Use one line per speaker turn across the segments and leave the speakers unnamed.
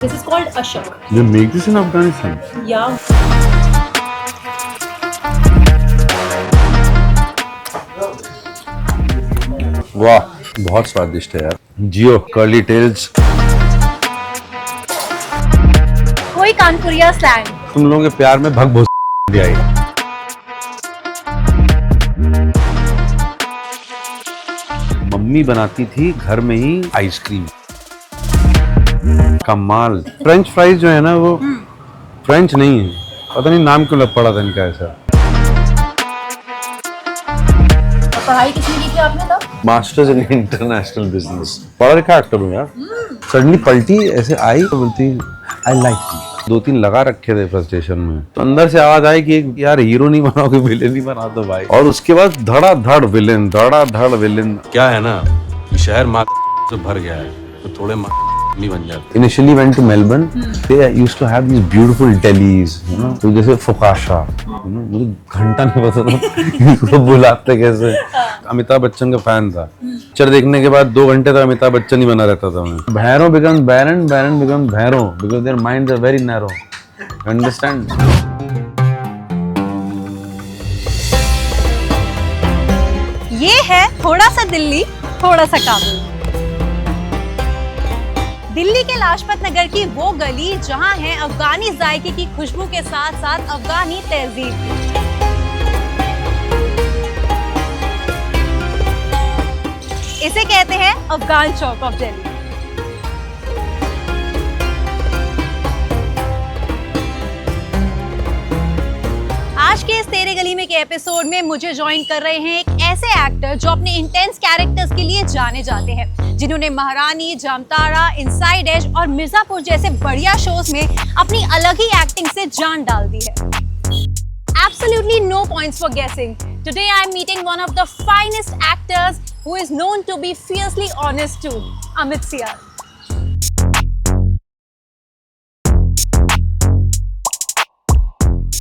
This is called ashak.
They make this in Afghanistan?
Yeah.
वाह, बहुत स्वादिष्ट है यार। जियो कर्ली टेल्स।
कोई कानपुरिया स्लैंग।
तुम लोगों के प्यार में भग भोस दिया है। मम्मी बनाती थी घर में ही आइसक्रीम, कमाल। फ्रेंच फ्राइज जो है ना वो फ्रेंच नहीं है, पता नहीं नाम क्यों लग पड़ा था इनका ऐसा।
और पढ़ाई किसने की थी आपने तब?
Masters in international business. पढ़ा लिखा एक्टर हूँ यार। सडनली पलटी ऐसे आई तो बोलती आई लाइक यू। 2-3 लगा रखे थे फ्रस्ट्रेशन में, तो अंदर से आवाज आई कि यार हीरो नहीं बनाओगे विलेन ही बना दो भाई। और उसके बाद धड़ाधड़ विलेन, धड़ाधड़ विलेन। क्या है ना कि शहर माँ से भर गया है, तो थोड़े नहीं बन जाते। Initially went to Melbourne. They used to have these beautiful delis, you know, तो जैसे फुकाशा, you know, मुझे घंटा नहीं पता था इनको बुलाते कैसे। अमिताभ बच्चन का फैन था। पिक्चर देखने के बाद 2 घंटे तक अमिताभ बच्चन ही बना रहता था मैं। Bhairon becomes baron, baron becomes Bhairon, because their minds are very narrow. Understand?
ये है थोड़ा सा दिल्ली, थोड़ा सा काबुल। दिल्ली के लाजपत नगर की वो गली जहां है अफगानी जायके की खुशबू के साथ साथ अफगानी तहजीब। इसे कहते हैं अफगान चौक ऑफ दिल्ली। आज के इस तेरे गली में के एपिसोड में मुझे ज्वाइन कर रहे हैं एक ऐसे एक्टर जो अपने इंटेंस कैरेक्टर्स के लिए जाने जाते हैं, जिन्होंने महारानी, जामतारा, इनसाइड एज और मिर्जापुर जैसे बढ़िया शोज में अपनी अलग ही एक्टिंग से जान डाल दी है। Absolutely no points for guessing. Today I am meeting one of the finest actors who is known to be fiercely honest too, Amit Sial.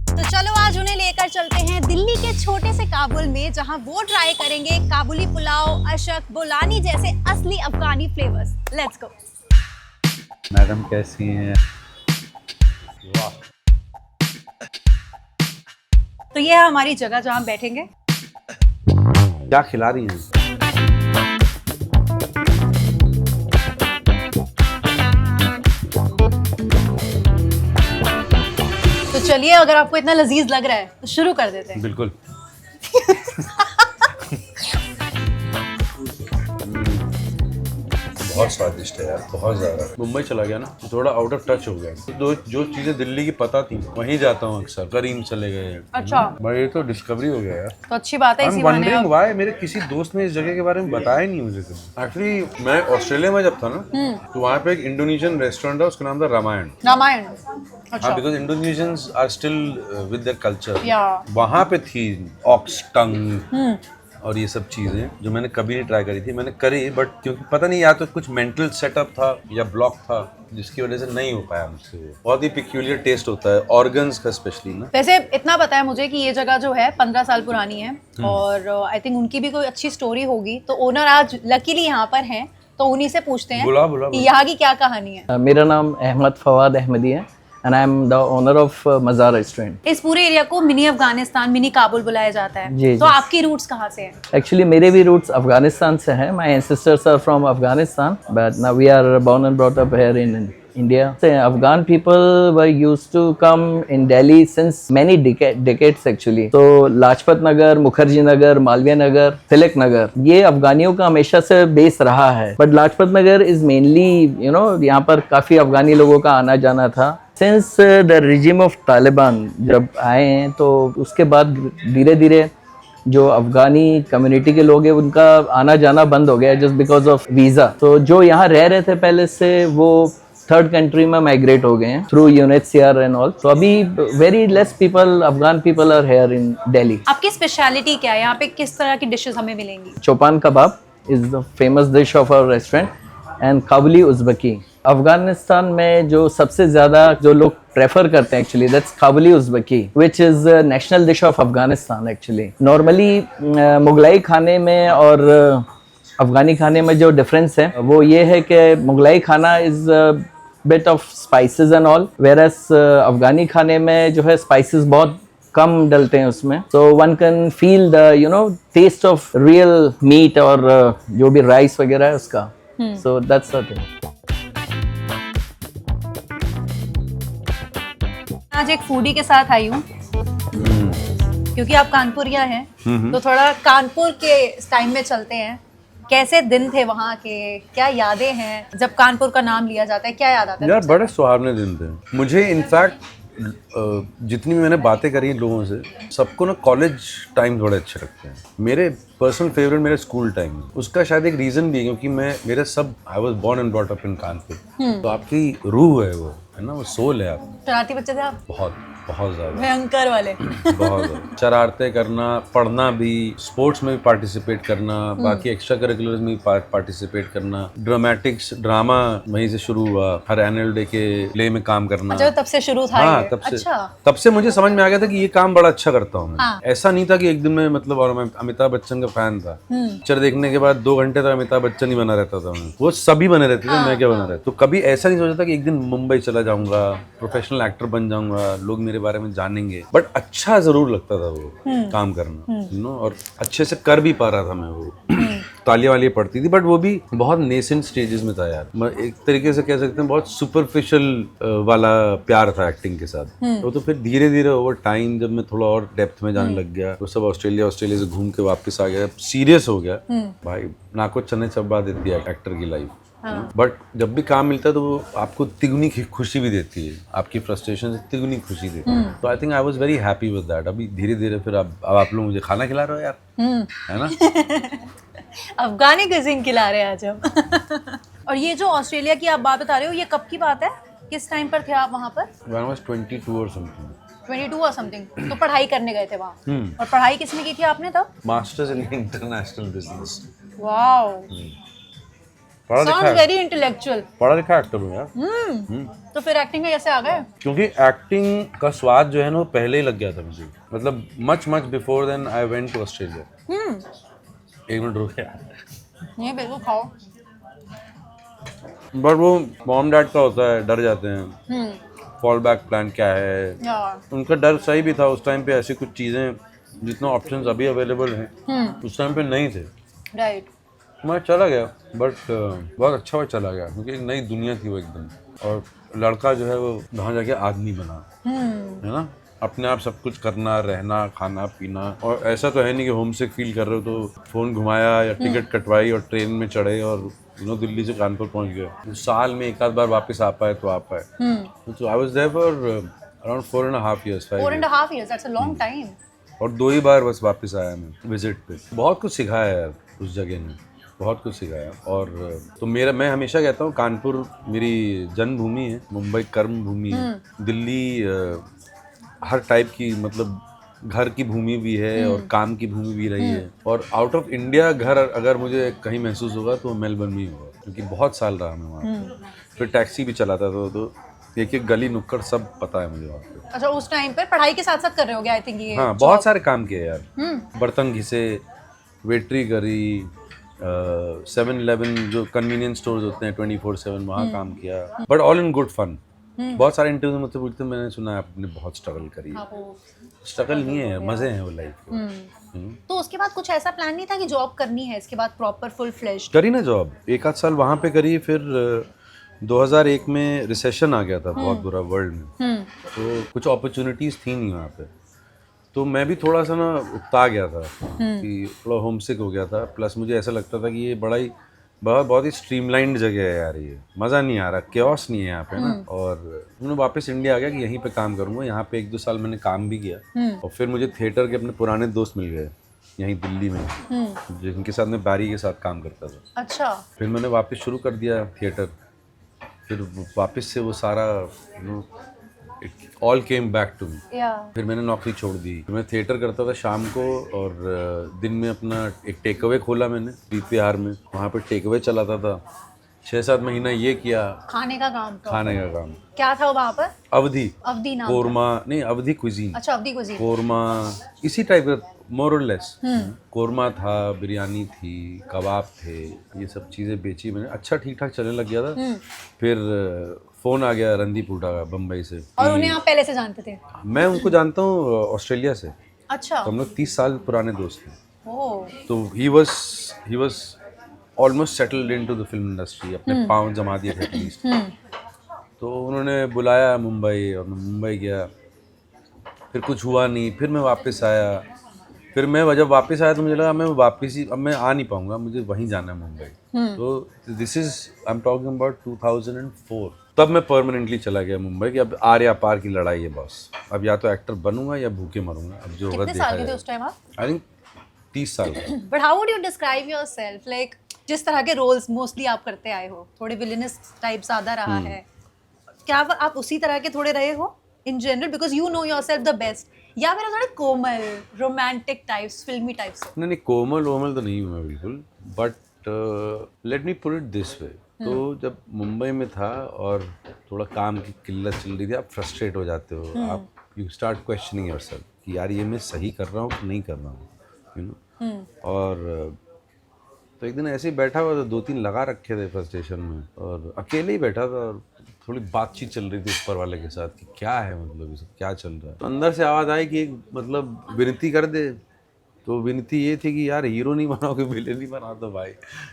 तो चलो आज उन्हें लेकर चलते हैं दिल्ली के छोटे से काबुल में, जहां वो ट्राई करेंगे काबुली पुलाव, अशक, बोलानी जैसे असली अफगानी फ्लेवर्स। Let's go.
मैडम कैसी हैं? वाह।
तो ये है हमारी जगह जहां हम बैठेंगे।
क्या खिला रही हैं?
तो चलिए, अगर आपको इतना लजीज लग रहा है तो शुरू कर देते हैं।
बिल्कुल। बहुत स्वादिष्ट है यार, बहुत ज्यादा। मुंबई चला गया ना तो थोड़ा आउट ऑफ टच हो गया। तो जो चीजें दिल्ली की पता थी वहीं जाता हूँ अक्सर। करीम चले गए।
अच्छा,
बट ये तो डिस्कवरी हो गया यार।
तो अच्छी बात है। इसी बहाने आप...
वाई मेरे किसी दोस्त ने इस जगह के बारे में बताया नहीं मुझे। एक्चुअली मैं ऑस्ट्रेलिया में जब था ना तो वहाँ पे एक इंडोनेशियन रेस्टोरेंट है, उसका नाम था रामायण।
रामायण। अच्छा।
Because Indonesians are still with their culture.
वहाँ
पे थी ऑक्स टंग और ये सब चीजें जो मैंने कभी नहीं ट्राई करी थी। मैंने करी बट क्योंकि पता नहीं, या तो कुछ मेंटल सेटअप था या ब्लॉक था जिसकी वजह से नहीं हो पाया मुझसे। बहुत ही पिक्यूलियर टेस्ट होता है ऑर्गन्स का स्पेशली ना।
वैसे इतना पता है मुझे कि ये जगह जो है 15 साल पुरानी है और आई थिंक उनकी भी कोई अच्छी स्टोरी होगी। तो ओनर आज लकीली यहाँ पर हैं, तो उन्हीं से पूछते हैं कि यहाँ की क्या कहानी है।
मेरा नाम अहमद फवाद अहमदी है and I am the owner of मज़ार रेस्टोरेंट।
इस पूरे एरिया को मिनी अफगानिस्तान, मिनी काबुल बुलाया जाता है।
जी,
तो आपकी रूट्स कहाँ से हैं?
Actually मेरे भी रूट्स अफगानिस्तान से हैं। My ancestors are from Afghanistan, but now we are born and brought up here in India. So, Afghan people were used to come in Delhi since many decades actually. तो लाजपत नगर, मुखर्जी नगर, मालवीय नगर, तिलक नगर, ये अफगानियों का हमेशा से base रहा है। But Lajpat Nagar is mainly यहाँ पर काफ़ी अफगानी लोगों का आना जाना था। Since the regime of Taliban जब आए हैं तो उसके बाद धीरे धीरे जो अफगानी कम्युनिटी के लोग हैं उनका आना जाना बंद हो गया जस्ट बिकॉज ऑफ वीज़ा। तो जो यहाँ रह रहे थे पहले से वो थर्ड कंट्री में माइग्रेट हो गए हैं थ्रू यूएनएचसीआर एंड ऑल। तो अभी very less people, Afghan people are here in Delhi.
आपकी स्पेशलिटी क्या है यहाँ पे? किस तरह की डिशेस हमें मिलेंगी?
Chopan kebab is the famous dish of our restaurant and Kabuli Uzbeki. Afghanistan में जो सबसे ज़्यादा जो लोग प्रेफर करते हैं actually that's Kabuli Uzbeki which is national dish of Afghanistan actually. Normally Mughlai खाने में और अफगानी खाने में जो डिफरेंस है वो ये है कि मुगलाई खाना is bit of spices and all, whereas अफगानी खाने में जो है spices बहुत कम डलते हैं उसमें, so one can feel the taste of real meat और जो भी rice वगैरह है उसका, so that's the thing.
आज एक फूडी के साथ आई हूँ क्योंकि आप कानपुरिया हैं, तो थोड़ा कानपुर के टाइम में चलते हैं। कैसे दिन थे वहाँ के, क्या यादें हैं जब कानपुर का नाम लिया जाता है, क्या याद आता है?
यार बड़े सुहावने दिन थे। मुझे इनफैक्ट जितनी भी मैंने बातें करी लोगों से, सबको ना कॉलेज टाइम बड़े अच्छे लगते हैं। मेरे पर्सनल फेवरेट मेरे स्कूल टाइम, उसका शायद एक रीज़न भी है क्योंकि मेरे सब I was born and brought up in Kanpur, तो आपकी रूह है वो, है ना, वो सोल है आप।
शरारती बच्चे थे आप?
बहुत बहुत ज़्यादा,
भयंकर वाले।
बहुत ज़्यादा। शरारतें करना, पढ़ना भी, स्पोर्ट्स में भी पार्टिसिपेट करना, बाकी एक्स्ट्रा करिकुलर्स में भी पार्टिसिपेट करना, ड्रामेटिक्स ड्रामा वहीं से शुरू हुआ, हर एनुअल डे के प्ले में काम करना।
अच्छा, तब से शुरू था
हाँ,
ये?
तब से मुझे समझ में आ गया था कि ये काम बड़ा अच्छा करता हूँ मैं।
हाँ।
ऐसा नहीं था कि एक दिन में मतलब, और मैं अमिताभ बच्चन का फैन था, पिक्चर देखने के बाद 2 घंटे तक अमिताभ बच्चन ही बना रहता था मैं। वो सभी बने रहते थे, मैं क्या बना रहता। तो कभी ऐसा नहीं सोचा था कि एक दिन मुंबई चला जाऊंगा, प्रोफेशनल एक्टर बन जाऊंगा, लोग मेरे बारे में जानेंगे। बट अच्छा जरूर लगता था वो काम करना, और अच्छे से कर भी पा रहा था मैं वो। तालियां वालियां पड़ती थी, बट वो भी बहुत नेसेंट स्टेजेस में था यार। मैं एक तरीके से कह सकते हैं बहुत सुपरफिशियल वाला प्यार था एक्टिंग के साथ। वो तो फिर धीरे धीरे ओवर टाइम जब मैं थोड़ा और डेप्थ में जाने लग गया, वो सब ऑस्ट्रेलिया से घूम के वापस आ गया, सीरियस हो गया भाई, नाको चने चबा देती है एक्टर की लाइफ। बट जब भी काम मिलता है तो वो आपको तिगुनी खुशी भी देती है, आपकी फ्रस्ट्रेशन से तिगुनी खुशी देती है। तो I think I was very happy with that. अभी धीरे धीरे फिर अब आप लोग मुझे खाना खिला रहे हो यार, है ना।
अफगानी कुजीन खिला रहे हैं आज हम। और ये जो ऑस्ट्रेलिया की आप बात बता रहे हो, ये कब की बात है? किस टाइम पर थे आप वहाँ पर?
When I was 22 or something.
22 और समथिंग। तो पढ़ाई करने गए थे वहाँ? और पढ़ाई किसने की थी आपने तब?
Masters in international business.
Wow, sounds very intellectual.
पढ़ा लिखा एक्टर हूँ यार।
तो फिर एक्टिंग में कैसे आ गए?
क्योंकि एक्टिंग का स्वाद जो है ना वो पहले ही लग गया था मुझे, मतलब much before then I went to Australia. एक मिनट रुक यार,
ये बिल्कुल खाओ।
बट वो मॉम डैड का होता है, डर जाते हैं, फॉल बैक प्लान क्या है। उनका डर सही भी था उस टाइम पे। ऐसी कुछ चीज़ें जितना ऑप्शंस अभी अवेलेबल हैं उस टाइम पे नहीं थे।
राइट।
मैं चला गया, बट बहुत अच्छा हुआ चला गया क्योंकि एक नई दुनिया थी वो एकदम। और लड़का जो है वो वहाँ जाके आदमी बना, है ना, अपने आप सब कुछ करना, रहना, खाना पीना। और ऐसा तो है नहीं कि होम सिक फील कर रहे हो तो फ़ोन घुमाया या टिकट कटवाई और ट्रेन में चढ़े और दिल्ली से कानपुर पहुँच गए। साल में एक आध बार वापस आ पाए तो आ पाए। तो I was there for around 4.5 years।
4.5 years, that's a long time.
और 2 ही बार बस वापस आया मैं विजिट पे। बहुत कुछ सिखाया यार उस जगह ने, बहुत कुछ सिखाया। और तो मैं हमेशा कहता हूँ कानपुर मेरी जन्मभूमि है, मुंबई कर्म भूमि है, दिल्ली हर टाइप की, मतलब घर की भूमि भी है और काम की भूमि भी रही है। और आउट ऑफ इंडिया घर अगर मुझे कहीं महसूस होगा तो मेलबर्न में ही होगा, क्योंकि बहुत साल रहा मैं वहाँ पे। फिर टैक्सी भी चलाता था, तो एक गली नुक्कड़ सब पता है मुझे वहाँ पे।
अच्छा, उस टाइम पर पढ़ाई के साथ साथ कर रहे होगे आई थिंक ये?
हाँ, बहुत सारे काम किए यार। बर्तन घिसे, वेटरी करी, 7-Eleven जो कन्वीनियंस स्टोर्स होते हैं 24/7 वहाँ काम किया, but all in good fun. बहुत सारे इंटरव्यू मुझसे पूछते हैं, मैंने सुना है आपने बहुत स्ट्रगल करी है। स्ट्रगल नहीं है, मजे हैं वो लाइफ के।
तो उसके बाद कुछ ऐसा प्लान नहीं था कि जॉब करनी है इसके बाद प्रॉपर फुल फ्लेश्ड?
करी ना जॉब, 1 आध साल वहाँ पे करी। फिर 2001 में रिसेशन आ गया था बहुत बुरा वर्ल्ड में, तो कुछ अपॉर्चुनिटीज थी नहीं वहाँ पे। तो मैं भी थोड़ा सा ना उकता गया था कि थोड़ा होम सिक हो गया था। प्लस मुझे ऐसा लगता था कि ये बहुत ही स्ट्रीमलाइंड जगह है यार, ये मज़ा नहीं आ रहा, क्योस नहीं है यहाँ पे ना। और मैंने वापस इंडिया आ गया कि यहीं पे काम करूँगा। यहाँ पे 1-2 साल मैंने काम भी किया और फिर मुझे थिएटर के अपने पुराने दोस्त मिल गए यहीं दिल्ली में, जिनके साथ मैं बैरी के साथ काम करता था।
अच्छा। फिर
मैंने वापस शुरू कर दिया थिएटर। फिर वापस से वो सारा all came back to me. फिर मैंने नौकरी छोड़ दी। मैं थिएटर करता था शाम को और दिन में अपना एक टेक अवे खोला मैंने बीपीआर में, वहाँ पे टेक अवे चलाता था। 6-7 महीना ये किया।
खाने का काम? क्या था वहाँ पर?
अवधी
नाम
कोरमा, नहीं अवधी कुजीन।
अच्छा, अवधी कुजीन।
कोरमा इसी टाइप का, मोर और लेस। कोरमा था, बिरयानी थी, कबाब थे, ये सब चीज़ें बेची मैंने। अच्छा ठीक ठाक चलने लग गया था। फिर फ़ोन आ गया रणदीप हुड्डा का बम्बई से।
और उन्हें आप पहले से जानते थे?
मैं उनको जानता हूँ ऑस्ट्रेलिया से,
अच्छा।
तो हम लोग 30 साल पुराने दोस्त हैं।
ओह,
तो he was almost settled into the film industry, अपने पाँव जमा दिए थे एटलीस्ट। तो उन्होंने बुलाया मुंबई और मैं मुंबई गया, फिर कुछ हुआ नहीं, फिर मैं वापस आया। फिर मैं जब वापस आया तो मुझे लगा मैं वापस ही, अब मैं आ नहीं पाऊंगा, मुझे वहीं जाना है मुंबई। तो this is I am talking about 2004। तब मैं परमानेंटली चला गया मुंबई कि अब आर या पार की लड़ाई है बॉस, अब या तो एक्टर बनूंगा या भूखे मरूंगा, अब जो होगा
कितने
देखा
साल के थे
जाएगा।
उस टाइम आप?
आई थिंक 30 साल का।
But how would you describe yourself, like जिस तरह के रोल्स मोस्टली आप करते आए हो, थोड़े विलेनस टाइप ज्यादा रहा है, क्या आप उसी तरह के थोड़े रहे हो in general, because you know yourself the best, या फिर थोड़े कोमल रोमांटिक टाइप्स, फिल्मी टाइप्स?
नहीं, कोमल वोमल तो नहीं हूँ मैं बिल्कुल, but let me put it this way. तो जब मुंबई में था और थोड़ा काम की किल्लत चल रही थी, आप फ्रस्ट्रेट हो जाते हो, आप यू स्टार्ट क्वेश्चनिंग योरसेल्फ कि यार ये मैं सही कर रहा हूँ कि नहीं कर रहा हूँ, यू नो। और तो एक दिन ऐसे ही बैठा हुआ था, 2-3 लगा रखे थे फ्रस्ट्रेशन में, और अकेले ही बैठा था और थोड़ी बातचीत चल रही थी ऊपर वाले के साथ कि क्या है, मतलब ये सब क्या चल रहा है। तो अंदर से आवाज़ आई कि मतलब विनती कर दे। तो विनती ये थी कि यार हीरो नहीं बनाओगे, विलेन नहीं बना दो भाई,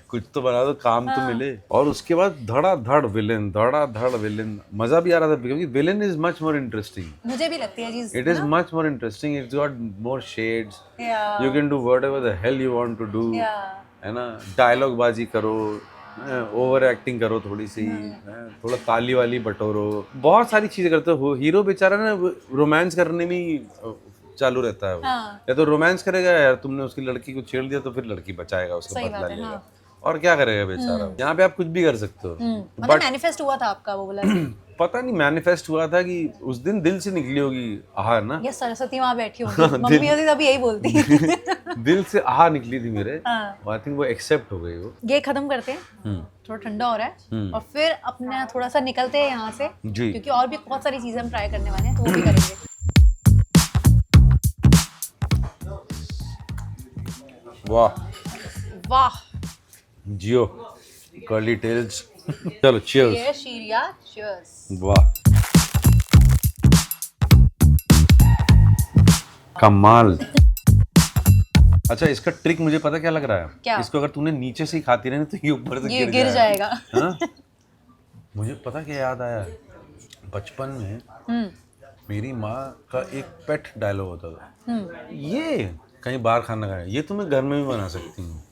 कुछ तो बना दो, काम तो मिले। और उसके बाद धड़ाधड़ विलेन, मज़ा भी आ रहा था क्योंकि villain is much more interesting.
मुझे भी लगती है चीज,
it is much more interesting, it's got more shades,
या
you can do whatever the hell you want to do, है ना। डायलॉग बाजी करो, ओवर एक्टिंग करो थोड़ी सी, थोड़ा ताली वाली बटोरो, बहुत सारी चीजें करते हो। हीरो बेचारा ना रोमांस करने में ही चालू रहता है वो। या तो रोमांस करेगा, यार तुमने उसकी लड़की को छेड़ दिया तो फिर लड़की बचाएगा, उसका बदला लेगा, और क्या करेगा बेचारा। यहाँ पे आप कुछ भी कर सकते हो।
मतलब मैनिफेस्ट हुआ था आपका वो बोला?
पता नहीं मैनिफेस्ट हुआ था कि उस दिन दिल से निकली होगी आह ना।
ये सरस्वती वहाँ बैठी होगी, मम्मी होती तभी यही बोलती।
दिल से आह निकली थी मेरे, आई थिंक वो एक्सेप्ट हो गई वो।
ये खत्म करते हैं, थोड़ा ठंडा हो रहा है, और फिर अपना थोड़ा सा निकलते हैं यहाँ से
जी,
क्योंकि और भी बहुत सारी चीजें हम ट्राई करने वाले हैं, तो वो भी करेंगे।
वाह
वाह,
जियो कर्ली टेल्स। चलो चीयर्स।
चीयर्स।
वाह, कमाल। अच्छा, इसका ट्रिक मुझे पता क्या लग रहा है?
क्या?
इसको अगर तूने नीचे से ही खाती रही तो ये ऊपर से
ये गिर जाएगा।
हाँ? मुझे पता क्या याद आया, बचपन में मेरी माँ का एक पेट डायलॉग होता था, ये कहीं बाहर खाना खाया, ये तो मैं घर में भी बना सकती हूँ,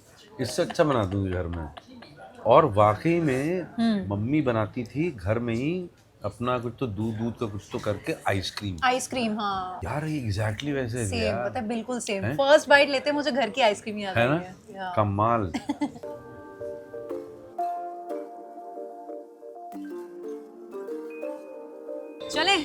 इससे अच्छा बना दूंगी घर में। और वाकई में मम्मी बनाती थी घर में ही अपना कुछ तो दूध का कुछ तो करके आइसक्रीम। हाँ यार, ये एग्जैक्टली वैसे
सेम, पता है, बिल्कुल सेम। फर्स्ट बाइट लेते मुझे घर की आइसक्रीम याद
है ना,
है।
कमाल।
चले,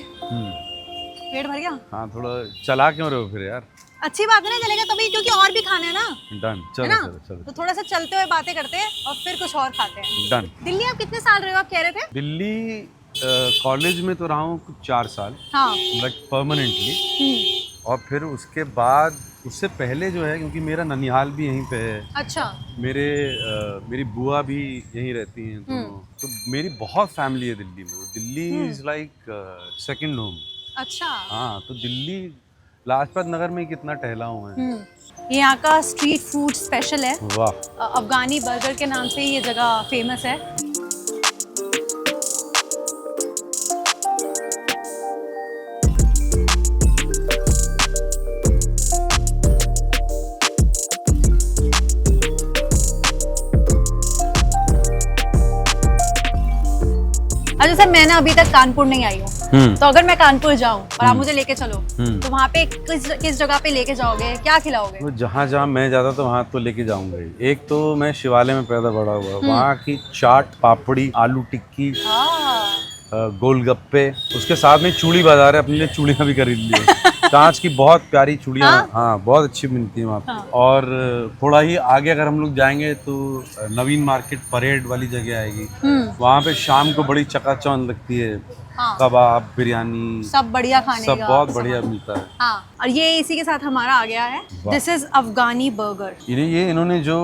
पेट भर गया?
हाँ, थोड़ा चला क्यों रहे हो फिर यार?
अच्छी बात है ना, चलेगा तभी, क्योंकि और भी खाना है ना।
डन,
है ना?
चलो।
तो थोड़ा सा चलते हुए बातें करते हैं और फिर कुछ और खाते हैं।
डन।
दिल्ली आप कितने साल रहे हो, आप कह रहे थे?
दिल्ली कॉलेज में तो रहा हूँ कुछ 4 साल,
हाँ।
But permanently. और फिर उसके बाद, उससे पहले जो है, क्योंकि मेरा ननिहाल भी यहीं पे है। अच्छा। मेरी बुआ भी यहीं रहती हैं, तो मेरी बहुत फैमिली है दिल्ली में। Delhi is like second home. अच्छा। हाँ, तो दिल्ली लाजपत नगर में कितना टहला हूँ मैं।
यहाँ का स्ट्रीट फूड स्पेशल है।
वाह।
अफगानी बर्गर के नाम से ये जगह फेमस है। अच्छा सर, मैं ना अभी तक कानपुर नहीं आई हूँ, तो अगर मैं कानपुर जाऊँ और आप मुझे लेके चलो, तो वहाँ पे किस जगह पे लेके जाओगे, क्या खिलाओगे?
जहाँ जहाँ मैं जाता तो वहाँ तो लेके जाऊंगा ही। एक तो मैं शिवालय में पैदा बड़ा हुआ, वहाँ की चाट, पापड़ी, आलू टिक्की, गोलगप्पे, उसके साथ में चूड़ी बाजार है, अपने लिए चूड़ियाँ भी खरीद ली कांच की बहुत प्यारी चूड़ियाँ। हाँ, बहुत अच्छी मिलती है वहाँ पे। और थोड़ा ही आगे अगर हम लोग जाएंगे तो नवीन मार्केट परेड वाली जगह आएगी, वहाँ पे शाम को बड़ी चकाचौंध लगती है। कबाब, बिरयानी, सब बढ़िया खाने का, सब बहुत बढ़िया मिलता है। हाँ,
और ये इसी के साथ हमारा आ गया है, दिस इज अफगानी बर्गर।
ये इन्होंने जो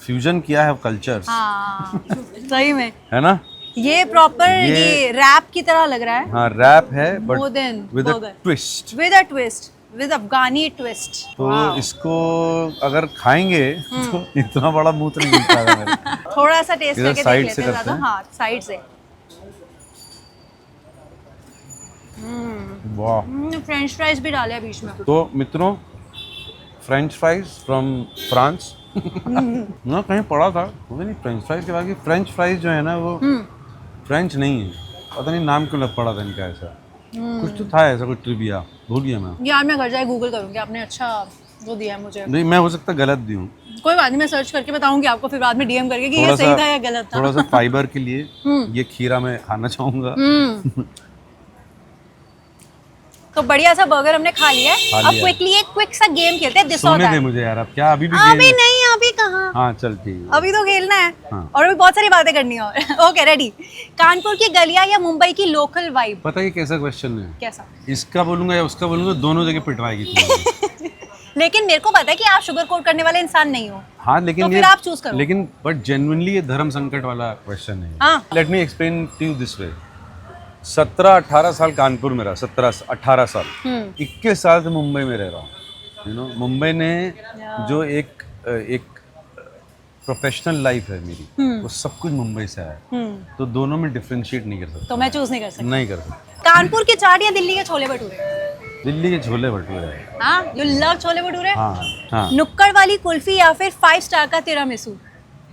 फ्यूजन किया है कल्चर,
हाँ, सही में
है ना,
ये प्रॉपर ये रैप की तरह लग रहा है।
हाँ रैप है but
More than
with a
burger.
Twist.
With a twist, with Afghani twist.
तो इसको अगर खाएंगे तो इतना बड़ा मुंह तो नहीं मिल पाएगा मेरे।
थोड़ा सा टेस्ट
इधर
करके देख
side
लेते
से
हैं
करते
ज़्यादा।
हैं।
हाँ साइड से।
वाह।
फ्रेंच फ्राइज भी डाले हैं बीच में।
तो मित्रों फ्रेंच फ्राइज फ्रॉम फ्रांस ना कहीं पढ़ा था मुझे नहीं फ्रेंच फ्राइज के बाद फ्रेंच फ्राइज जो है ना वो फ्रेंच नहीं है, पता नहीं नाम क्यों लग पड़ा था इनका ऐसा। कुछ तो था ऐसा कुछ ट्रिविया, भूल गया मैं।
यार मैं घर जाके गूगल करूंगी, आपने अच्छा वो दिया है मुझे।
नहीं मैं हो सकता गलत दी हूँ,
कोई बात नहीं, मैं सर्च करके बताऊंगी आपको फिर बाद में डीएम करके कि ये
थोड़ा
सही
सा
था या गलत था।
थोड़ा सा फाइबर के लिए ये खीरा मैं खाना चाहूंगा।
तो बढ़िया सा बर्गर हमने खा लिया है।
खा
अब
लिया।
क्विकली एक क्विक सा गेम खेलते हैं, दिस और
सोने दे
दैट।
मुझे यार, अब क्या अभी भी
अभी
game-
नहीं, अभी कहाँ,
हाँ चल ठीक है।
अभी तो खेलना है।
हाँ।
और अभी बहुत सारी बातें करनी है और ओके रेडी। कानपुर की गलियां या मुंबई की लोकल वाइब?
पता है कैसा क्वेश्चन है,
कैसा?
इसका बोलूंगा या उसका बोलूंगा दोनों जगह पिटवाएगी तुम्हें।
लेकिन मेरे को पता है कि आप शुगर कोट करने वाले इंसान नहीं हो।
हाँ लेकिन
तो
ये
फिर आप choose करो।
लेकिन बट जेन्युइनली ये धर्म संकट वाला क्वेश्चन है।
हाँ।
Let me explain to you this way. 17-18 साल कानपुर में रहा, 17-18 साल, 21 साल से मुंबई में रह रहा हूँ। यू नो मुंबई ने जो एक प्रोफेशनल लाइफ है मेरी, वो सब कुछ मुंबई से आया है। तो दोनों में डिफरेंशिएट नहीं कर सकता,
तो मैं चूज नहीं कर सकती।
नहीं कर सकता।
कानपुर की चाट या दिल्ली के छोले भटूरे?
दिल्ली के छोले भटूरे है।
हाँ, यू लव छोले भटूरे।
हाँ हाँ।
नुक्कड़ वाली कुल्फी या फिर 5 स्टार का तिरामिसू?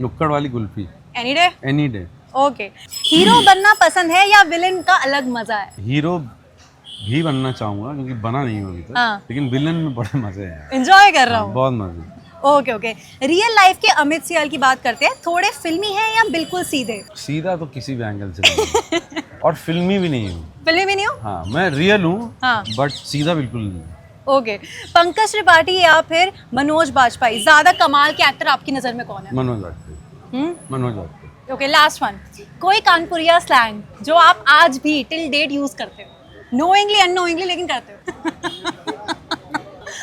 नुक्कड़ वाली kulfi
any day.
Any day.
Okay. Hero बनना पसंद है या विलेन का अलग मजा है?
हीरो भी बनना चाहूंगा क्योंकि बना नहीं हूँ अभी तक।
हाँ।
लेकिन विलन में बड़े मजे हैं,
एंजॉय कर रहा हूँ।
बहुत मजे।
Okay okay. रियल लाइफ के अमित सियाल की बात करते हैं, थोड़े फिल्मी है या बिल्कुल सीधे?
सीधा तो किसी भी एंगल से नहीं हूँ। और फिल्मी भी नहीं हूँ।
फिल्मी भी नहीं हो?
हाँ मैं रियल हूँ
हाँ।
बट सीधा बिल्कुल नहीं।
ओके। पंकज त्रिपाठी या फिर मनोज बाजपेयी, ज्यादा कमाल के एक्टर आपकी नजर में कौन है?
Manoj Vajpayee. Manoj Vajpayee.
Okay last one. कोई कानपुरिया स्लैंग जो आप आज भी टिल डेट यूज करते हो, नोइंगली अननोइंगली लेकिन करते हो?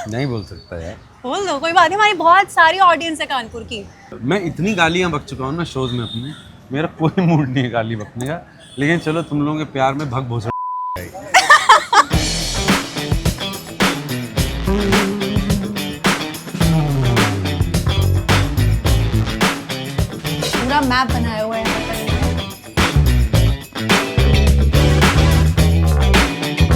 नहीं बोल सकता यार।
बोल दो, कोई बात नहीं, हमारी बहुत सारी ऑडियंस है कानपुर की।
मैं इतनी गालियाँ बक चुका हूँ ना शोज में अपने, मेरा कोई मूड नहीं है गाली बकने का। लेकिन चलो तुम लोगों के प्यार में भग भोसड़।
पूरा मैप बनाया हुआ है यहाँ पर।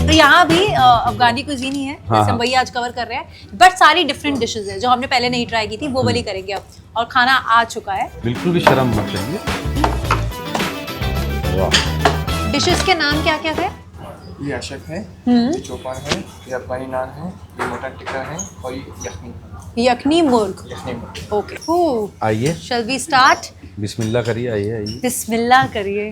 तो यहाँ भी अफगानी कुजीन ही है,
हाँ,
जैसे हम
हाँ।
वही आज कवर कर रहे हैं, बट सारी डिफरेंट डिशेस है जो हमने पहले नहीं ट्राई की थी, वो वाली करेंगे अब। और खाना आ चुका है।
बिल्कुल भी शर्म मत करिए। वाह।
डिशेस के नाम क्या क्या थे?
ये अशक है, ये चौपान है, ये अफगानी नान है, ये मटन टिक्का है और ये यखनी
यखनी मुर्ग।
यखनी मुर्ग।
ओके।
आइए
शैल वी स्टार्ट?
बिस्मिल्लाह करिए, आइए आइए।
बिस्मिल्लाह करिए।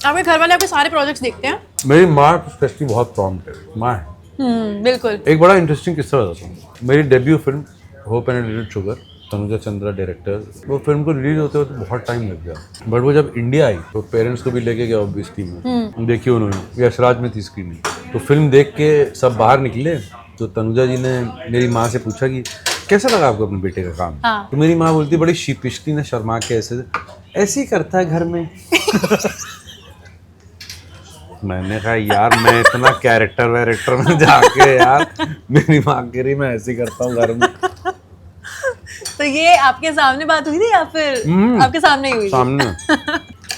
आपके घर वाले आपके सारे प्रोजेक्ट्स देखते हैं?
मेरी माँ स्पेशली बहुत प्रॉम्प्ट है, माँ है।
बिल्कुल।
एक बड़ा इंटरेस्टिंग किस्सा बताता हूँ। मेरी debut film hope and little sugar, Tanuja Chandra director, वो फिल्म को रिलीज होते होते बहुत टाइम लग गया। बट वो जब इंडिया आई तो पेरेंट्स को भी लेके गया ऑब्वियसली में, देखी उन्होंने, यशराज में थी स्क्रीनिंग। तो फिल्म देख के सब बाहर निकले तो तनुजा जी ने मेरी माँ से पूछा कि कैसा लगा आपको अपने बेटे का काम?
हाँ।
तो मेरी माँ बोलती बड़ी शीपिशली ने शर्मा के ऐसे ही करता है घर में। मैंने कहा यार मैं इतना कैरेक्टर वैरेक्टर में जाके यार, मेरी माँ कह रही मैं ऐसे ही करता हूँ घर में।
तो ये आपके सामने बात हुई थी या फिर आपके सामने ही हुई थी?
सामने।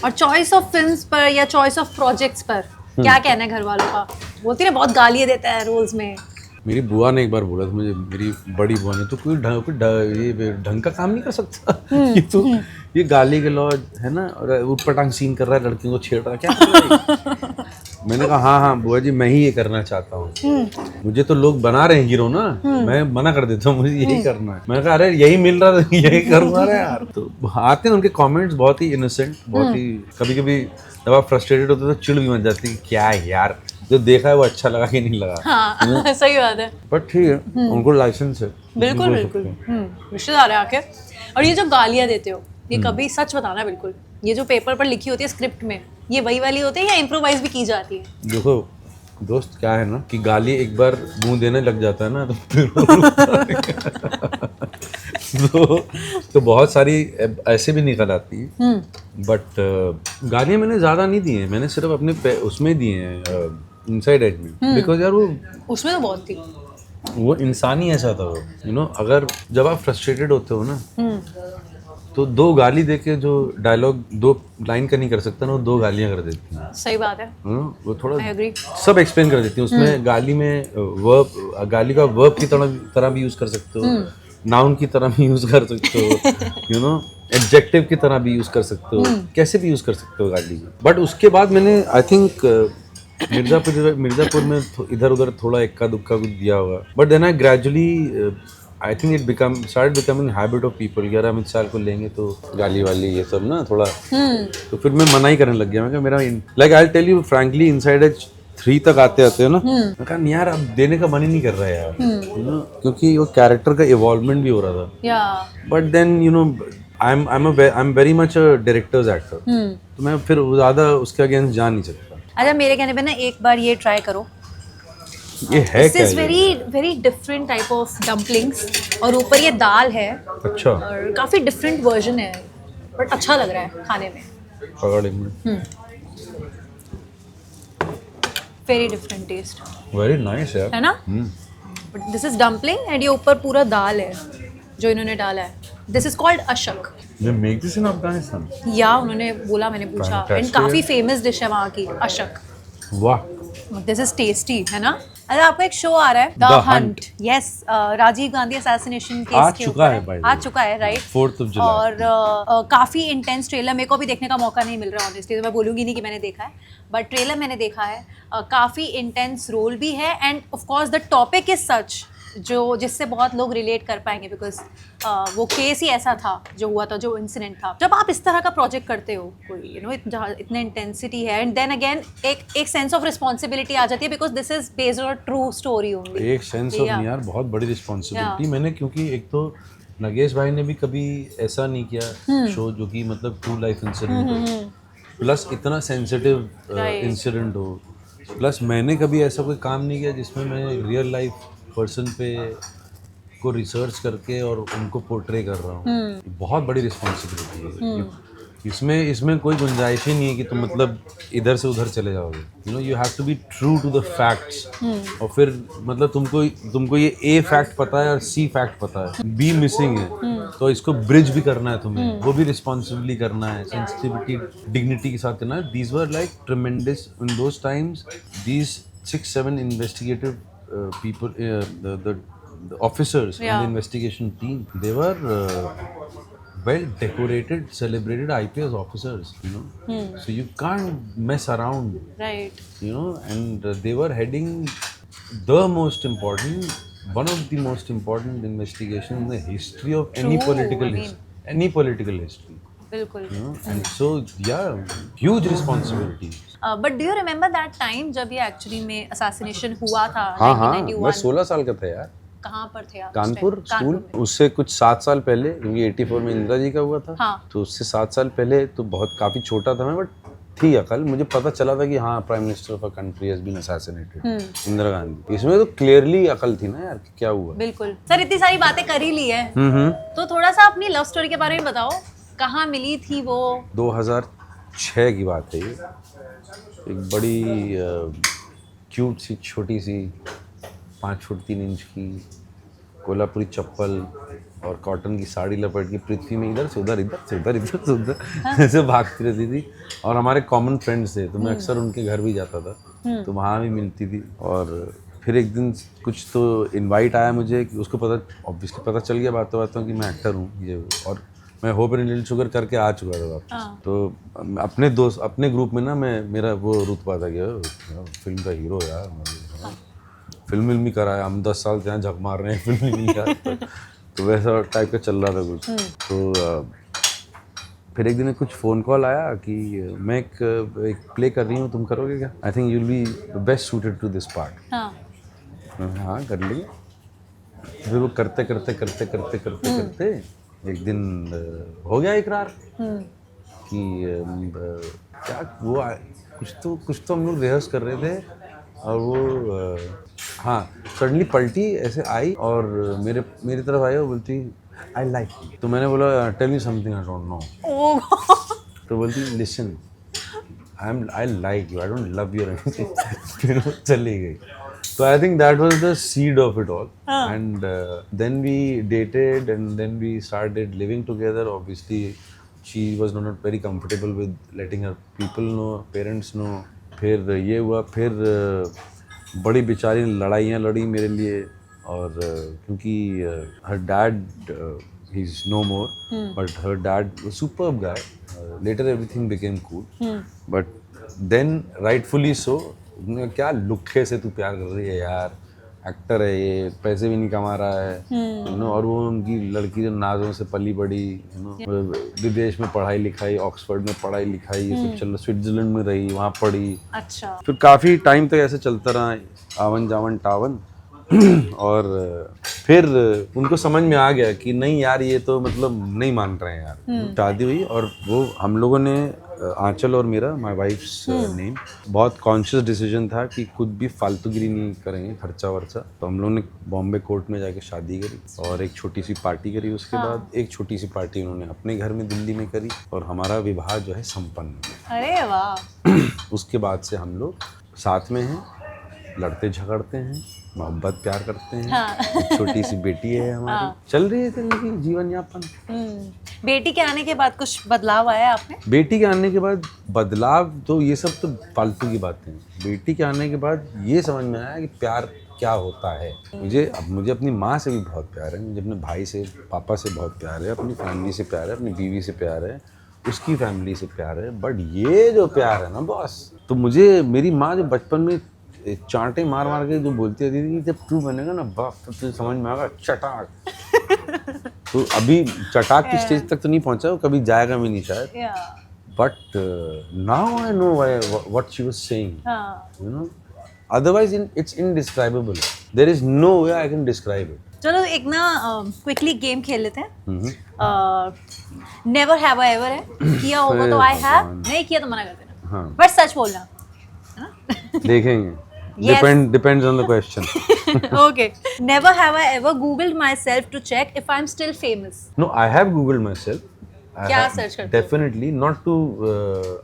और चॉइस ऑफ फिल्म्स पर या चॉइस ऑफ प्रोजेक्ट्स पर क्या कहना है घर वालों का? बोलती है बहुत गालियाँ देता है रोल्स में।
मेरी बुआ ने एक बार बोला था मुझे, मेरी बड़ी बुआ ने, तो कोई ये ढंग का काम नहीं कर सकता। ये तो ये गाली गलौज है ना, और उटपटांग सीन कर रहा है, लड़कियों को छेड़ रहा है, क्या कर रहा है? मैंने कहा हाँ हाँ बुआ जी मैं ही ये करना चाहता हूँ। मुझे तो लोग बना रहे हैं हीरो ना, मैं मना कर देता हूँ, मुझे यही करना है। मैंने कहा अरे यही मिल रहा था यही करूँगा यार। तो आते हैं उनके कमेंट्स बहुत ही इनोसेंट, बहुत ही, कभी कभी जब आप फ्रस्ट्रेटेड होते हो तो चिढ़ भी मच जाती है, क्या है यार, जो देखा है वो अच्छा लगा कि नहीं लगा।
हाँ सही बात है।
बट ठीक है, उनको लाइसेंस है।
बिल्कुल बिल्कुल। रिश्तेदार है आके। और ये जो गालियाँ देते हो, ये कभी सच बताना बिल्कुल, ये जो पेपर पर लिखी होती है स्क्रिप्ट में, ये वही वाली होती है या इम्प्रोवाइज भी की जाती है?
देखो दोस्त क्या है ना कि गाली एक बार मुंह देने लग जाता है ना तो फिर तो बहुत सारी ऐसे भी निकल आती है, बट गालियाँ मैंने ज़्यादा नहीं दी हैं, मैंने सिर्फ अपने उसमें दिए हैं इनसाइड एज में, बिकॉज यार
उसमें तो बहुत थी।
वो इंसान ही ऐसा था वो, यू नो, अगर जब आप फ्रस्ट्रेटेड होते हो ना, तो दो गाली देके जो डायलॉग 2 लाइन का नहीं कर सकता ना, वो 2 गालियाँ कर देती हैं,
सही बात है।
यू नो, वो थोड़ा
I agree.
सब एक्सप्लेन कर देती है उसमें। गाली में वर्ब, गाली का वर्ब की तरह भी यूज कर सकते हो, नाउन की तरह भी यूज कर सकते हो, यू नो, एडजेक्टिव की तरह भी यूज कर सकते हो, कैसे भी यूज कर सकते हो गाली को। बट उसके बाद मैंने आई थिंक मिर्जापुर में इधर उधर थोड़ा इक्का दुक्का कुछ दिया होगा, but then I gradually I think it started becoming habit of people. यार अमित शाह को लेंगे तो गाली वाली ये सब ना थोड़ा, तो फिर मैं मना ही करने लग गया। मैं कहा मेरा like I tell you frankly, inside as 3 तक आते हो ना, मैं कहा यार अब देने का मन ही नहीं कर रहा है यार, यू नो, क्योंकि वो कैरेक्टर का इवॉल्वमेंट भी हो रहा था।
या
but then you know I am very much a director's actor, तो मैं फिर ज़्यादा उसके अगेंस्ट जा नहीं सकता।
अच्छा, मेरे कहने पे ना एक बार ये ट्राई करो।
ये है
दिस
क्या
इज
ये?
Very different type of dumplings, और ऊपर ये दाल है,
अच्छा,
और काफी डिफरेंट वर्जन है, बट अच्छा लग रहा है खाने में।
पकड़ एक minute.
Very different taste,
very nice यार।
है ना? But this is dumpling and ये ऊपर पूरा दाल है जो इन्होंने डाला है। This is called ashak.
They make this in Afghanistan?
या उन्होंने बोला, मैंने पूछा, एंड
Fantastic.
काफी फेमस डिश है वहाँ की अशक।
वाह,
दिस इज टेस्टी, है ना? अरे आपका एक शो आ रहा है, the
The
Hunt. Yes, Rajiv Gandhi assassination case
आ
के
चुका
ऊपर
है by the
आ
way.
चुका है, राइट?
4th of July.
और काफी इंटेंस ट्रेलर, मेरे को अभी देखने का मौका नहीं मिल रहा ऑनेस्टली, तो मैं बोलूंगी नहीं कि मैंने देखा है, बट ट्रेलर मैंने देखा है। काफी इंटेंस रोल भी है, end of course the topic is such जो जिससे बहुत लोग रिलेट कर पाएंगे, बिकॉज वो केस ही ऐसा था जो हुआ था, जो इंसिडेंट था। जब आप इस तरह का प्रोजेक्ट करते हो, कोई यू नो जहाँ इतने इंटेंसिटी है, एंड देन अगेन एक सेंस ऑफ रिस्पॉन्सिबिलिटी आ जाती है, because this is based on true story only.
एक सेंस ऑफ नहीं यार, बहुत बड़ी रिस्पॉन्सिबिलिटी। मैंने, क्योंकि एक तो नगेश भाई ने भी कभी ऐसा नहीं किया शो जो कि मतलब ट्रू लाइफ इंसिडेंट, प्लस इतना सेंसिटिव इंसिडेंट हो, प्लस मैंने कभी ऐसा कोई काम नहीं किया जिसमें मैं रियल लाइफ पर्सन पे को रिसर्च करके और उनको पोर्ट्रे कर रहा हूँ। बहुत बड़ी रिस्पॉन्सिबिलिटी है इसमें कोई गुंजाइश ही नहीं है कि तुम मतलब इधर से उधर चले जाओगे। You know, you have to be true to the facts. और फिर मतलब तुमको ये ए फैक्ट पता है और सी फैक्ट पता है, बी मिसिंग है, तो इसको ब्रिज भी करना है तुम्हें, वो भी रिस्पॉन्सिबिलिटी करना है, सेंसिटिविटी डिग्निटी के साथ करना है। These were like ट्रेमेंडस in those times. These 6-7 investigative people, the officers in the investigation team, they were well decorated, celebrated IPS officers, you know. So you can't mess around,
right.
you know, and they were heading the most important, one of the most important investigation in the history of any
True,
political
I mean.
any political history,
बिल्कुल।
you know. And so yeah, huge responsibility.
But do you remember that time जब ये actually में assassination हुआ था?
हाँ हाँ,
1991?
मैं 16 साल का था यार।
कहाँ पर थे आप?
कानपुर स्कूल। उससे कुछ 7 साल पहले, क्योंकि 84 में इंदिरा जी का हुआ था,
हाँ।
तो उससे 7 साल पहले तो बहुत काफ़ी छोटा था मैं, बट थी अकल, मुझे पता चला था कि हाँ, prime minister of a country has been assassinated, Indira Gandhi. इसमें तो क्लियरली अकल थी ना यार कि क्या हुआ।
बिल्कुल सर, इतनी सारी बातें कर ही ली है, तो थोड़ा सा अपनी लव स्टोरी के बारे में बताओ, कहाँ मिली थी वो?
2006 की बात है ये। एक बड़ी क्यूट सी छोटी सी 5 फुट 3 इंच की कोल्हापुरी चप्पल और कॉटन की साड़ी लपेट के पृथ्वी में इधर से उधर, इधर से उधर, इधर से उधर ऐसे भागती रहती थी। और हमारे कॉमन फ्रेंड्स थे, तो मैं अक्सर उनके घर भी जाता था, तो वहाँ भी मिलती थी। और फिर एक दिन कुछ तो इनवाइट आया मुझे, कि उसको ऑब्वियसली पता चल गया बातों बातों कि मैं एक्टर हूँ ये, और मैं होप एंड लिटिल शुगर करके आ चुका था वापस। तो अपने दोस्त, अपने ग्रुप में ना मेरा वो रुतबा था कि फिल्म का हीरो यार, फिल्म भी कराया, हम 10 साल से यहाँ झक मार रहे हैं, फिल्म नहीं कराया। तो वैसा टाइप का चल रहा था कुछ। तो फिर एक दिन कुछ फ़ोन कॉल आया कि मैं एक प्ले कर रही हूँ, तुम करोगे क्या? I think you will be best suited to this part. हाँ, कर लेंगे। फिर वो करते एक दिन हो गया इकरार कि क्या वो कुछ तो हम लोग रिहर्स कर रहे थे, और वो हाँ सडनली पलटी ऐसे आई और मेरी तरफ आई और बोलती, आई लाइक यू। तो मैंने बोला tell me something I don't know.
Oh
तो बोलती listen I like you, I don't love you anything. फिर वो चली गई। So I think that was the seed of it all. And then we dated and then we started living together. Obviously, she was not very comfortable with letting her people know, parents know. फिर ये हुआ, फिर बड़ी बेचारी लड़ाइयाँ लड़ी मेरे लिए। और क्योंकि her dad he's no more, but her dad was superb guy. Later everything became cool. But then rightfully so, उन्होंने क्या लुखे से तू प्यार कर रही है यार, एक्टर है ये, पैसे भी नहीं कमा रहा है, यू नो। और वो उनकी लड़की जो नाजों से पली बड़ी, यू नो, विदेश में पढ़ाई लिखाई, ऑक्सफोर्ड में पढ़ाई लिखाई, ये सब चल रहा, स्विट्जरलैंड में रही, वहाँ पढ़ी।
अच्छा।
फिर काफ़ी टाइम तक ऐसे चलता रहा, आवन जावन टावन। और फिर उनको समझ में आ गया कि नहीं यार ये तो मतलब नहीं मान रहे हैं यार। शादी हुई और वो हम लोगों ने, आंचल और मेरा, माय वाइफ्स नेम, बहुत कॉन्शियस डिसीजन था कि कुछ भी फालतूगिरी नहीं करेंगे, खर्चा वर्चा। तो हम लोगों ने बॉम्बे कोर्ट में जाके शादी करी और एक छोटी सी पार्टी करी। उसके बाद एक छोटी सी पार्टी उन्होंने अपने घर में दिल्ली में करी और हमारा विवाह जो है संपन्न हुआ।
अरे वाह।
उसके बाद से हम लोग साथ में हैं, लड़ते झगड़ते हैं, मोहब्बत प्यार करते हैं। एक छोटी सी बेटी है हमारी। चल रही है जिंदगी, जीवन यापन।
बेटी के आने के बाद कुछ बदलाव आया आप में?
बेटी के आने के बाद बदलाव तो ये सब तो फालतू की बातें हैं। बेटी के आने के बाद ये समझ में आया कि प्यार क्या होता है। मुझे अपनी माँ से भी बहुत प्यार है, मुझे अपने भाई से, पापा से बहुत प्यार है, अपनी फैमिली से प्यार है, अपनी बीवी से प्यार है, उसकी फैमिली से प्यार है। बट ये जो प्यार है ना बॉस, तो मुझे मेरी माँ जो बचपन में चांटे मार मार के जो बोलती रहती थी कि जब तू बनेगा ना बाप तो तुझे समझ में आएगा चटाक। तो अभी चटाक की स्टेज तक तो नहीं पहुंचा, वो कभी जाएगा भी नहीं शायद। But now I know what she was saying, you know. Otherwise it's indescribable, there is no way I can describe it.
चलो एक ना क्विकली गेम खेल लेते हैं। नेवर हैव आई एवर है, किया होगा तो आई हैव, नहीं किया तो मना कर देना, बट सच बोलना।
देखेंगे।
Yes.
Depends on the question.
Okay. Never have I ever Googled myself to check if I'm still famous.
No, I have Googled myself.
क्या search करते हो?
Definitely not to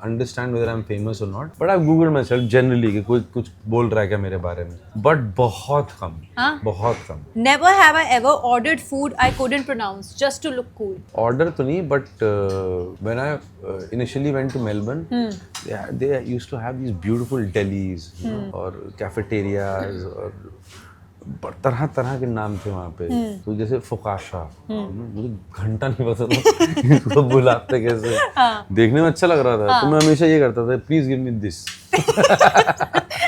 understand whether I'm famous or not, but I've Googled myself generally कि कोई कुछ बोल रहा है क्या मेरे बारे में, but बहुत कम, बहुत कम।
Never have I ever ordered food I couldn't pronounce just to look cool.
Order तो नहीं, but when I initially went to Melbourne, they used to have these beautiful delis और cafeterias और तरह तरह के नाम थे वहाँ पे। तो जैसे फुकाशा, मुझे घंटा नहीं पता था इसको बुलाते कैसे। देखने में अच्छा लग रहा था, तो मैं हमेशा ये करता था, प्लीज गिव मी दिस।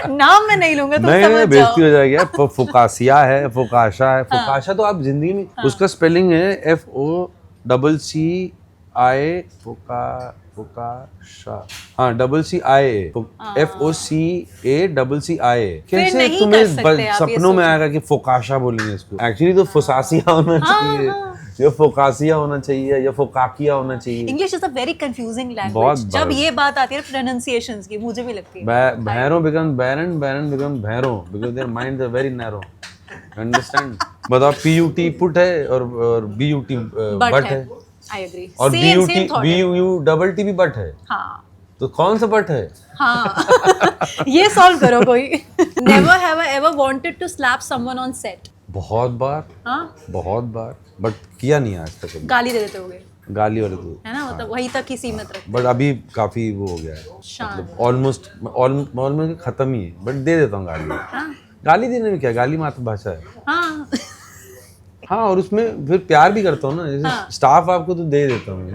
नाम मैं नहीं लूंगा, तुम समझ जाओ।
बेइज्जती हो जाएगी। फुकासिया है, फुकाशा है। फुकाशा तो आप जिंदगी में, उसका स्पेलिंग है FOCCIA, फुकाशा, हाँ, CCIA, FOCACCIA। कैसे तुम्हें सपनों में आएगा कि फुकाशा बोलेंगे इसको? एक्चुअली तो फुसासिया होना चाहिए, या फुकासिया होना चाहिए, या फुकाकिया होना चाहिए।
English is a very confusing language. जब ये बात आती है प्रोनाउंसिएशंस की, मुझे भी लगती है।
Bhairon become baron, baron become Bhairon, because their minds are very narrow. Understand? बताओ, PUT पुट है और BUT बट है।
I agree.
और
same
BUT भी बट है।
हाँ।
तो कौन सा बट है?
हाँ। ये सॉल्व करो कोई। Never have I ever wanted to slap someone on set.
बहुत बार।
हाँ?
बहुत बार, बट किया नहीं आज तक।
गाली दे देते होगे,
गाली वाले तो
है ना, मतलब वही तक ही सीमित रखते।
बट अभी काफी वो हो गया है, मतलब ऑलमोस्ट खत्म ही है, बट दे देता हूँ गाली। गाली देने में क्या, गाली मातृभाषा है।
हाँ।
हाँ, और उसमें फिर प्यार भी करता हूँ ना, जैसे स्टाफ आपको तो दे देता हूँ,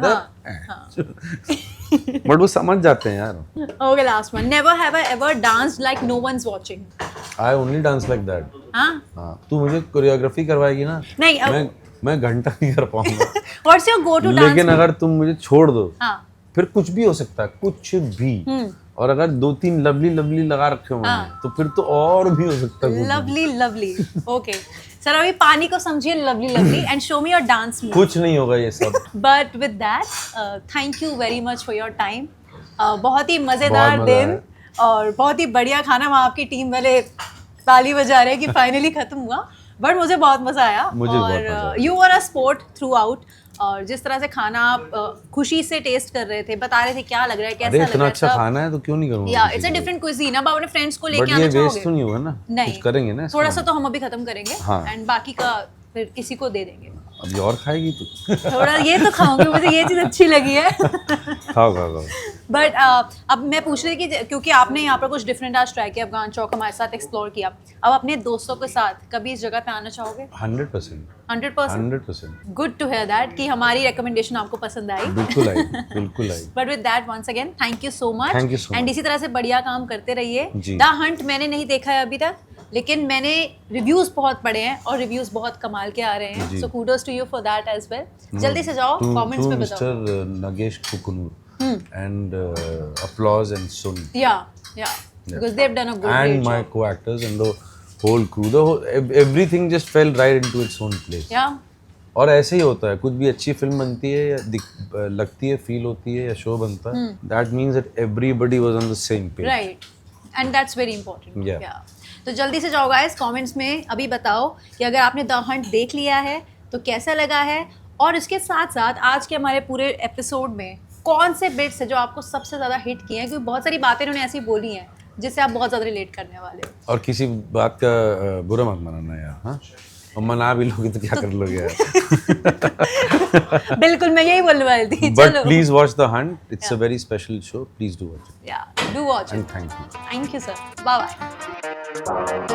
बट वो समझ जाते हैं यार।
Okay, last one. Never have I ever danced like no one's watching.
I only dance like that.
हाँ,
तू मुझे कोरियोग्राफी करवाएगी ना,
नहीं,
मैं घंटा नहीं कर पाऊंगा।
What's your go to dance?
लेकिन अगर तुम मुझे छोड़ दो,
हाँ,
फिर कुछ भी हो सकता है, कुछ भी। और अगर 2-3 लवली लगा रखे हो तो फिर तो और भी हो सकता है।
लवली। ओके सर, अभी पानी को समझिए lovely and show me your dance move.
कुछ नहीं होगा ये सब।
But with that, thank you very much for your time. बहुत ही मजेदार दिन और बहुत ही बढ़िया खाना। वहाँ आपकी टीम वाले ताली बजा रहे हैं कि फाइनली खत्म हुआ। बट मुझे बहुत मजा आया।
मुझे बहुत मजा आया।
और you were a sport through out, और जिस तरह से खाना आप खुशी से टेस्ट कर रहे थे, बता रहे थे क्या लग रहा है, कैसा
अरे
लग
इतना
रहा है,
अच्छा
सब।
खाना है तो क्यों नहीं करूँगा?
या इट्स अ डिफरेंट क्विजीन। अब आप अपने फ्रेंड्स को लेके
बट
आना
ये
चाहोगे?
वेस्ट तो नहीं होगा ना?
नहीं,
कुछ करेंगे ना
थोड़ा
इसका?
सा तो हम अभी खत्म करेंगे,
हाँ।
एंड बाकी का फिर किसी को दे देंगे।
अभी और खाएगी तू?
थोड़ा ये तो खाऊंगी, मुझे ये चीज़ अच्छी लगी है।
खाओ खाओ खाओ।
बट अब मैं पूछ रही थी कि क्योंकि आपने यहाँ पर कुछ डिफरेंट आज ट्राई किया, अफगान चौक हमारे साथ एक्सप्लोर किया, अब अपने दोस्तों के साथ कभी इस जगह पे आना चाहोगे?
100%।
100%।
100%।
गुड टू हियर दैट कि हमारी रिकमेंडेशन आपको पसंद आई।
बिल्कुल आई, बिल्कुल आई।
But with that once again thank you so much.
Thank you so
and
much.
इसी तरह से बढ़िया काम करते रहिए।
जी।
द हंट मैंने नहीं देखा है अभी तक, लेकिन मैंने रिव्यूज बहुत पढ़े हैं और रिव्यूज बहुत कमाल के आ रहे हैं,
जी।
So kudos to you for that as well. जल्दी से जाओ, कमेंट्स में बताओ।
Mister Nagesh Kukunoor and applause and Sun
या because they've done a good
and
great
my
job.
co-actors and the whole crew, everything just fell right into its own place.
या
और ऐसे ही होता है, कुछ भी अच्छी फिल्म बनती है या लगती है, फील होती है या शो बनता है, that means that everybody was on the same page.
Right, and that's very important.
Yeah.
या तो जल्दी से जाओ गाइस, कमेंट्स में अभी बताओ कि अगर आपने द हंट देख लिया है तो कैसा लगा है, और इसके साथ साथ आज के हमारे पूरे एपिसोड में कौन से बिट्स है जो आपको सबसे ज़्यादा हिट किए हैं, क्योंकि बहुत सारी बातें उन्होंने ऐसी बोली हैं जिससे आप बहुत ज़्यादा रिलेट करने वाले हो।
और किसी बात का बुरा मत मनाना यार, हाँ? और मना भी लोगे तो क्या कर लोगे यार?
बिल्कुल, मैं यही बोलने वाली थी।
But
चलो,
please watch The Hunt. It's a very special show. Please do watch it.
या do watch
And
it.
thank you.
Thank you sir, bye bye.